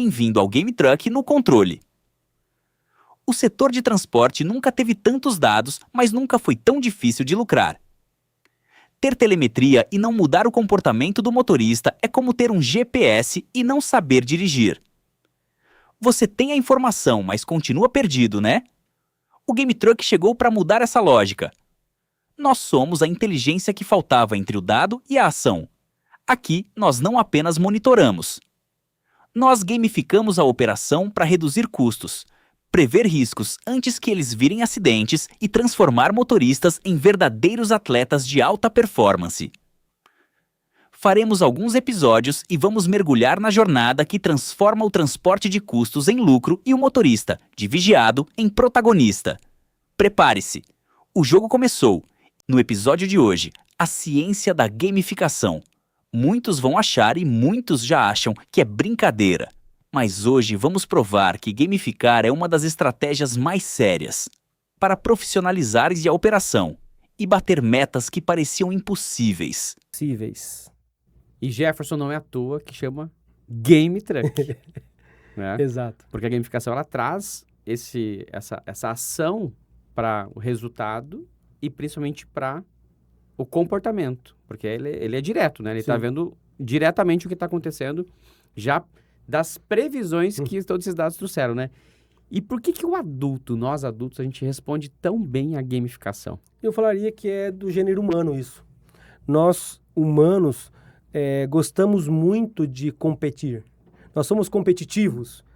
Bem-vindo ao Game Truck no controle. O setor de transporte nunca teve tantos dados, mas nunca foi tão difícil de lucrar. Ter telemetria e não mudar o comportamento do motorista é como ter um GPS e não saber dirigir. Você tem a informação, mas continua perdido, né? O Game Truck chegou para mudar essa lógica. Nós somos a inteligência que faltava entre o dado e a ação. Aqui, nós não apenas monitoramos. Nós gamificamos a operação para reduzir custos, prever riscos antes que eles virem acidentes e transformar motoristas em verdadeiros atletas de alta performance. Faremos alguns episódios e vamos mergulhar na jornada que transforma o transporte de custos em lucro e o motorista, de vigiado, em protagonista. Prepare-se! O jogo começou. No episódio de hoje, a ciência da gamificação. Muitos vão achar e muitos já acham que é brincadeira. Mas hoje vamos provar que gamificar é uma das estratégias mais sérias para profissionalizar a operação e bater metas que pareciam impossíveis. E Jefferson não é à toa que chama Game Truck. Né? Exato. Porque a gamificação ela traz essa ação para o resultado e principalmente para o comportamento. Porque ele é direto, né? Ele está vendo diretamente o que está acontecendo já das previsões que todos esses dados trouxeram, né? E por que nós adultos, a gente responde tão bem à gamificação? Eu falaria que é do gênero humano isso. Nós, humanos, gostamos muito de competir. Nós somos competitivos.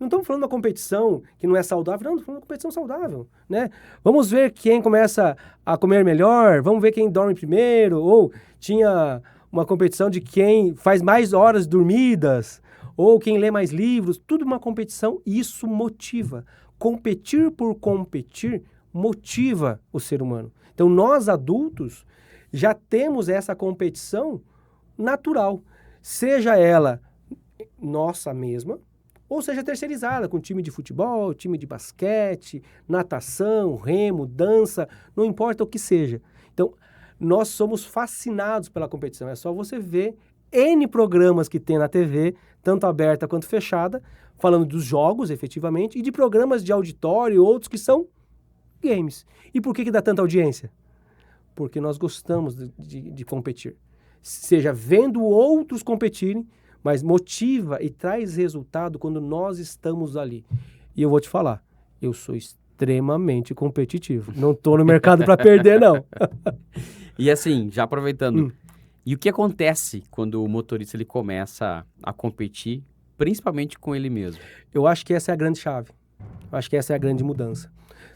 Não estamos falando da competição que não é saudável, não, estamos falando da competição saudável, né? Vamos ver quem começa a comer melhor, vamos ver quem dorme primeiro, ou tinha uma competição de quem faz mais horas dormidas, ou quem lê mais livros, tudo uma competição, e isso motiva. Competir por competir motiva o ser humano. Então, nós adultos já temos essa competição natural, seja ela nossa mesma, ou seja terceirizada, com time de futebol, time de basquete, natação, remo, dança, não importa o que seja. Então, nós somos fascinados pela competição. É só você ver N programas que tem na TV, tanto aberta quanto fechada, falando dos jogos, efetivamente, e de programas de auditório e outros que são games. E por que dá tanta audiência? Porque nós gostamos de competir. Seja vendo outros competirem, mas motiva e traz resultado quando nós estamos ali. E eu vou te falar, eu sou extremamente competitivo. Não estou no mercado para perder, não. E assim, já aproveitando, e o que acontece quando o motorista ele começa a competir, principalmente com ele mesmo? Eu acho que essa é a grande chave. Eu acho que essa é a grande mudança.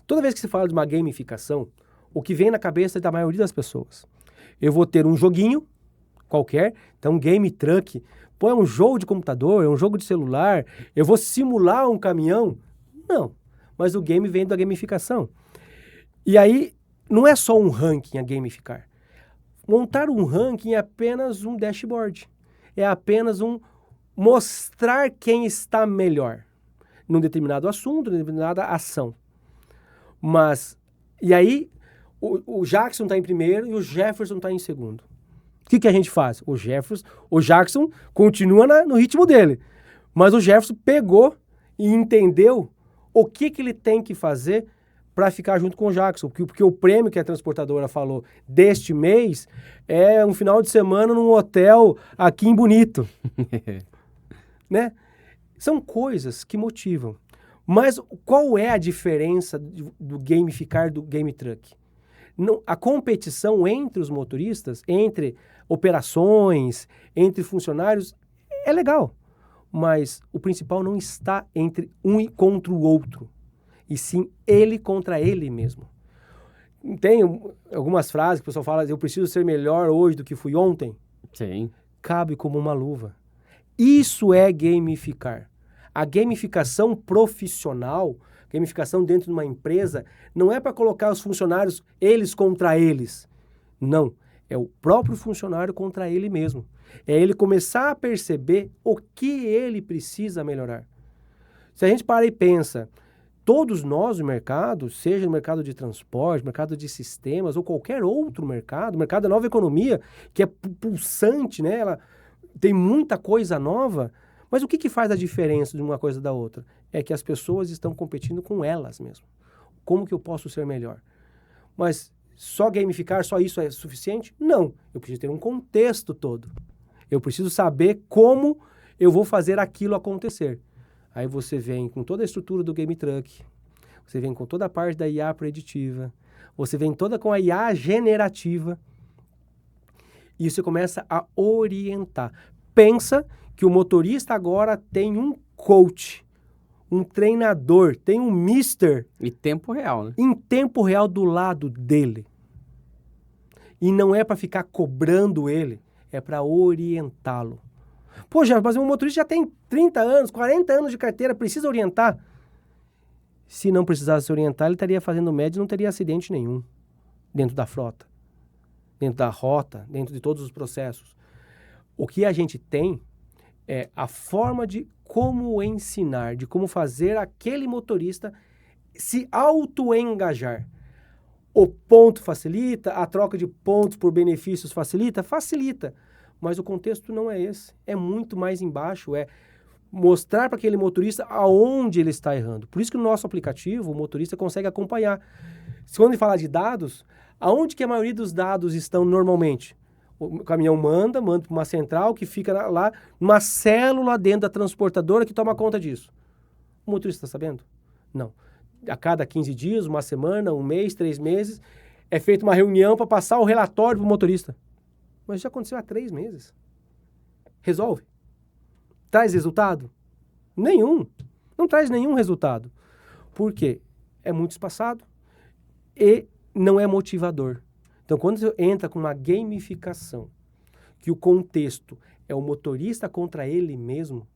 Toda vez que se fala de uma gamificação, o que vem na cabeça da maioria das pessoas, eu vou ter um joguinho qualquer, então Game Truck, pô, é um jogo de computador, é um jogo de celular, eu vou simular um caminhão? Não, mas o game vem da gamificação. E aí, não é só um ranking a gamificar. Montar um ranking é apenas um dashboard, é apenas um mostrar quem está melhor num determinado assunto, numa determinada ação. Mas, e aí, o Jackson está em primeiro e o Jefferson está em segundo. O que a gente faz? O Jackson continua no ritmo dele, mas o Jefferson pegou e entendeu o que ele tem que fazer para ficar junto com o Jackson, porque o prêmio que a transportadora falou deste mês é um final de semana num hotel aqui em Bonito. Né? São coisas que motivam. Mas qual é a diferença do gamificar do Game Truck? A competição entre os motoristas, entre operações, entre funcionários, é legal. Mas o principal não está entre um contra o outro, e sim ele contra ele mesmo. Tem algumas frases que o pessoal fala, eu preciso ser melhor hoje do que fui ontem. Sim. Cabe como uma luva. Isso é gamificar. A gamificação profissional, gamificação dentro de uma empresa, não é para colocar os funcionários, eles contra eles. Não, é o próprio funcionário contra ele mesmo. É ele começar a perceber o que ele precisa melhorar. Se a gente para e pensa, todos nós no mercado, seja no mercado de transporte, mercado de sistemas ou qualquer outro mercado, mercado da nova economia, que é pulsante, né? Ela tem muita coisa nova, Mas o que faz a diferença de uma coisa da outra? É que as pessoas estão competindo com elas mesmo. Como que eu posso ser melhor? Mas só gamificar, só isso é suficiente? Não. Eu preciso ter um contexto todo. Eu preciso saber como eu vou fazer aquilo acontecer. Aí você vem com toda a estrutura do Game Truck, você vem com toda a parte da IA preditiva, você vem toda com a IA generativa, e você começa a orientar. Pensa que o motorista agora tem um coach, um treinador, tem um mister. E tempo real, né? Em tempo real do lado dele. E não é para ficar cobrando ele, é para orientá-lo. Pô, mas o motorista já tem 30 anos, 40 anos de carteira, precisa orientar. Se não precisasse orientar, ele estaria fazendo média e não teria acidente nenhum dentro da frota, dentro da rota, dentro de todos os processos. O que a gente tem é a forma de como ensinar, de como fazer aquele motorista se auto-engajar. O ponto facilita, a troca de pontos por benefícios facilita? Facilita. Mas o contexto não é esse. É muito mais embaixo, é mostrar para aquele motorista aonde ele está errando. Por isso que no nosso aplicativo, o motorista consegue acompanhar. Quando ele fala de dados, aonde que a maioria dos dados estão normalmente? O caminhão manda para uma central que fica lá, uma célula dentro da transportadora que toma conta disso. O motorista está sabendo? Não. A cada 15 dias, uma semana, um mês, 3 meses, é feita uma reunião para passar o relatório para o motorista. Mas já aconteceu há 3 meses. Resolve? Traz resultado? Nenhum. Não traz nenhum resultado. Por quê? É muito espaçado e não é motivador. Então, quando você entra com uma gamificação, que o contexto é o motorista contra ele mesmo,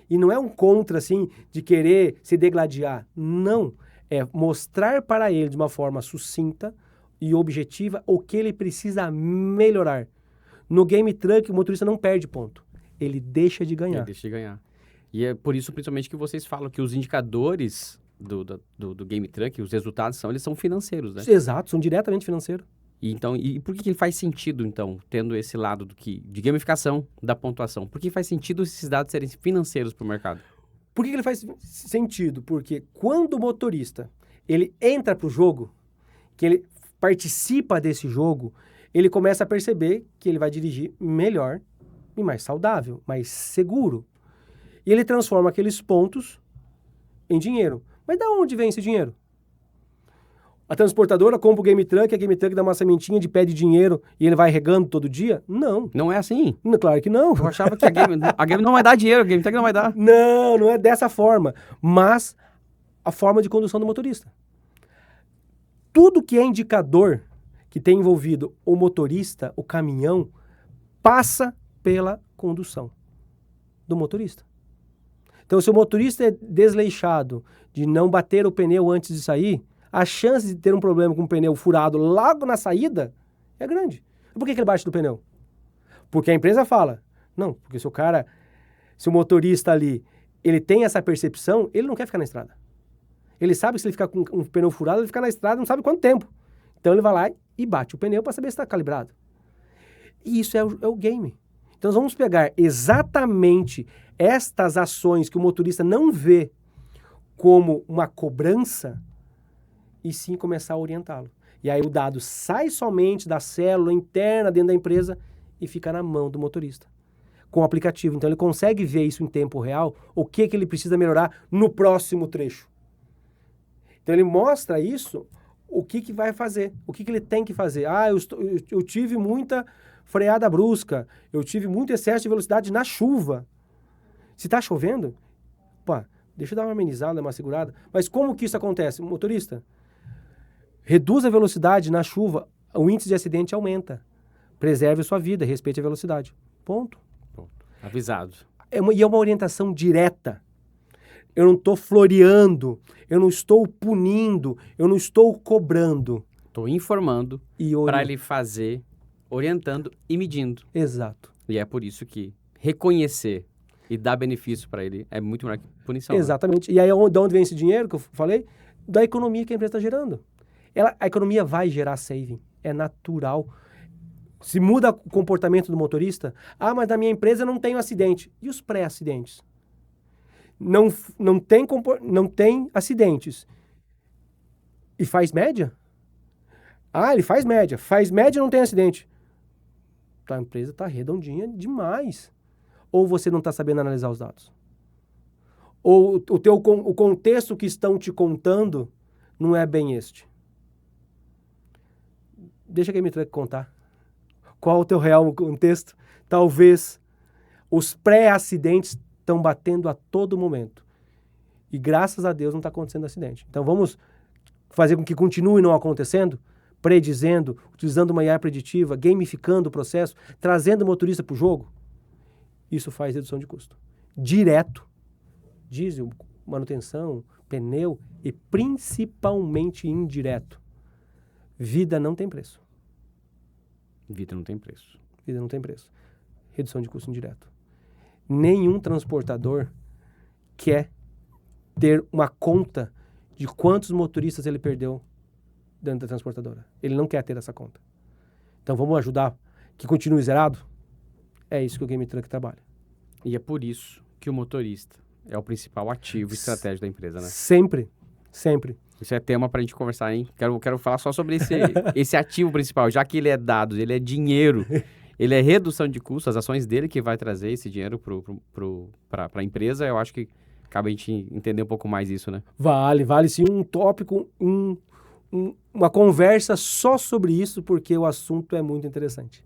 e não é um contra, assim, de querer se degladiar. Não. É mostrar para ele de uma forma sucinta e objetiva o que ele precisa melhorar. No Game Truck, o motorista não perde ponto. Ele deixa de ganhar. Ele deixa de ganhar. E é por isso, principalmente, que vocês falam que os indicadores do Game Truck, os resultados, eles são financeiros, né? Exato, são diretamente financeiros. E por que faz sentido, então, tendo esse lado de gamificação da pontuação? Por que faz sentido esses dados serem financeiros para o mercado? Por que ele faz sentido? Porque quando o motorista ele entra para o jogo, que ele participa desse jogo, ele começa a perceber que ele vai dirigir melhor e mais saudável, mais seguro. E ele transforma aqueles pontos em dinheiro. Mas de onde vem esse dinheiro? A transportadora compra o Game Truck, a Game Truck dá uma sementinha de pé de dinheiro e ele vai regando todo dia? Não. Não é assim? Claro que não. Eu achava que a Game não vai dar dinheiro, a Game Truck não vai dar. Não é dessa forma. Mas a forma de condução do motorista. Tudo que é indicador que tem envolvido o motorista, o caminhão, passa pela condução do motorista. Então, se o motorista é desleixado de não bater o pneu antes de sair, a chance de ter um problema com o pneu furado logo na saída é grande. Por que ele bate no pneu? Porque a empresa fala, não, porque se o motorista ali, ele tem essa percepção, ele não quer ficar na estrada. Ele sabe que se ele ficar com um pneu furado, ele fica na estrada não sabe quanto tempo. Então ele vai lá e bate o pneu para saber se está calibrado. E isso é o game. Então nós vamos pegar exatamente estas ações que o motorista não vê como uma cobrança e sim começar a orientá-lo. E aí o dado sai somente da célula interna dentro da empresa e fica na mão do motorista, com o aplicativo. Então ele consegue ver isso em tempo real, o que ele precisa melhorar no próximo trecho. Então ele mostra isso, o que vai fazer, o que ele tem que fazer. Eu tive muita freada brusca, eu tive muito excesso de velocidade na chuva. Se está chovendo, deixa eu dar uma amenizada, uma segurada. Mas como que isso acontece? Motorista, reduz a velocidade na chuva, o índice de acidente aumenta. Preserve a sua vida, respeite a velocidade. Ponto. Avisado. E é uma orientação direta. Eu não estou floreando, eu não estou punindo, eu não estou cobrando. Estou informando para ele fazer, orientando e medindo. Exato. E é por isso que reconhecer e dar benefício para ele é muito melhor que punição. Exatamente. Né? E aí, de onde vem esse dinheiro que eu falei? Da economia que a empresa está gerando. A economia vai gerar saving. É natural. Se muda o comportamento do motorista, mas na minha empresa eu não tenho acidente. E os pré-acidentes? não tem acidentes e faz média? Ah, ele faz média. Faz média e não tem acidente. A empresa está redondinha demais. Ou você não está sabendo analisar os dados. Ou o contexto que estão te contando não é bem este. Deixa a Game Truck contar. Qual o teu real contexto? Talvez os pré-acidentes estão batendo a todo momento. E graças a Deus não está acontecendo acidente. Então vamos fazer com que continue não acontecendo, predizendo, utilizando uma IA preditiva, gamificando o processo, trazendo o motorista para o jogo. Isso faz redução de custo. Direto. Diesel, manutenção, pneu e principalmente indireto. Vida não tem preço. Vida não tem preço. Vida não tem preço. Redução de custo indireto. Nenhum transportador quer ter uma conta de quantos motoristas ele perdeu dentro da transportadora. Ele não quer ter essa conta. Então vamos ajudar que continue zerado? É isso que o Game Truck trabalha. E é por isso que o motorista é o principal ativo estratégico da empresa, né? Sempre, sempre. Isso é tema pra gente conversar, hein? Quero falar só sobre esse ativo principal, já que ele é dados, ele é dinheiro, ele é redução de custos, as ações dele que vai trazer esse dinheiro para a empresa. Eu acho que cabe a gente entender um pouco mais isso, né? Vale sim um tópico, uma conversa só sobre isso, porque o assunto é muito interessante.